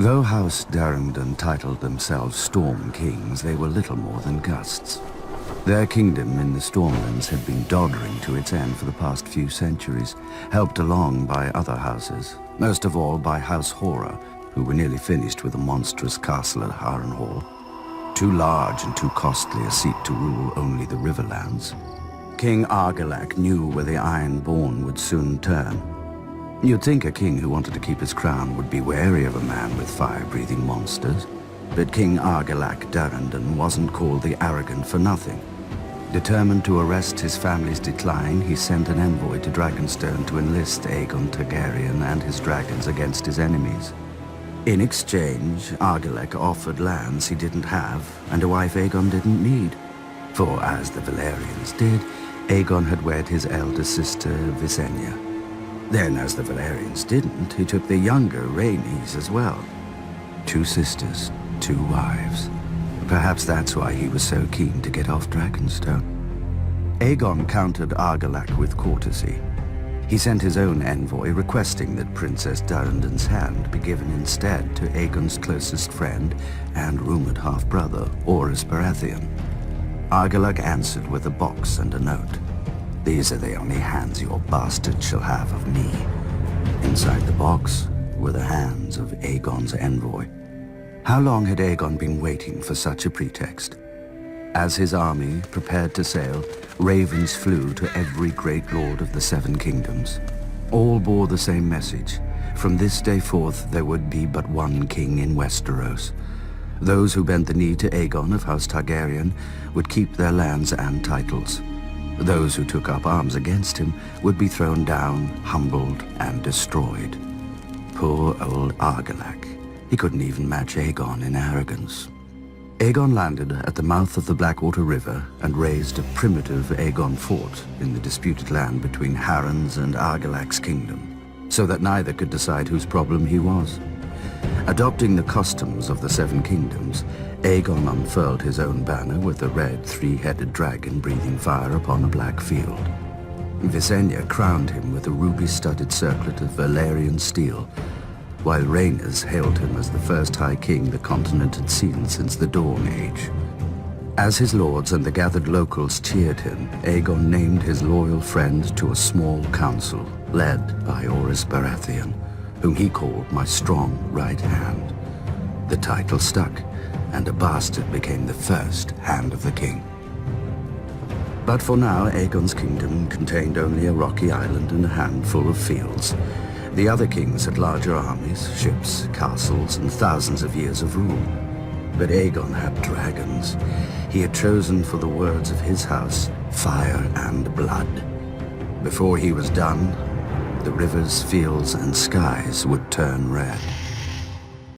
Though House Darrington titled themselves Storm Kings, they were little more than gusts. Their kingdom in the Stormlands had been doddering to its end for the past few centuries, helped along by other houses, most of all by House Horror, who were nearly finished with a monstrous castle at Harrenhal. Too large and too costly a seat to rule only the Riverlands. King Argilac knew where the Ironborn would soon turn. You'd think a king who wanted to keep his crown would be wary of a man with fire-breathing monsters, but King Argilac Darrington wasn't called the Arrogant for nothing. Determined to arrest his family's decline, he sent an envoy to Dragonstone to enlist Aegon Targaryen and his dragons against his enemies. In exchange, Argilac offered lands he didn't have and a wife Aegon didn't need. For, as the Valyrians did, Aegon had wed his elder sister, Visenya. Then, as the Valyrians didn't, he took the younger Rhaenys as well. 2 sisters, 2 wives. Perhaps that's why he was so keen to get off Dragonstone. Aegon countered Argilac with courtesy. He sent his own envoy requesting that Princess Darrington's hand be given instead to Aegon's closest friend and rumored half-brother, Orys Baratheon. Argilac answered with a box and a note. "These are the only hands your bastard shall have of me." Inside the box were the hands of Aegon's envoy. How long had Aegon been waiting for such a pretext? As his army prepared to sail, ravens flew to every great lord of the 7 kingdoms. All bore the same message. From this day forth, there would be but one king in Westeros. Those who bent the knee to Aegon of House Targaryen would keep their lands and titles. Those who took up arms against him would be thrown down, humbled, and destroyed. Poor old Argilac. He couldn't even match Aegon in arrogance. Aegon landed at the mouth of the Blackwater River and raised a primitive Aegon fort in the disputed land between Harren's and Argilac's kingdom, so that neither could decide whose problem he was. Adopting the customs of the 7 kingdoms, Aegon unfurled his own banner with a red 3-headed dragon breathing fire upon a black field. Visenya crowned him with a ruby-studded circlet of Valyrian steel, while Rhaenys hailed him as the first High King the continent had seen since the Dawn Age. As his lords and the gathered locals cheered him, Aegon named his loyal friend to a small council, led by Orys Baratheon, whom he called my strong right hand. The title stuck, and a bastard became the first Hand of the King. But for now, Aegon's kingdom contained only a rocky island and a handful of fields. The other kings had larger armies, ships, castles, and thousands of years of rule. But Aegon had dragons. He had chosen for the words of his house, fire and blood. Before he was done, the rivers, fields, and skies would turn red.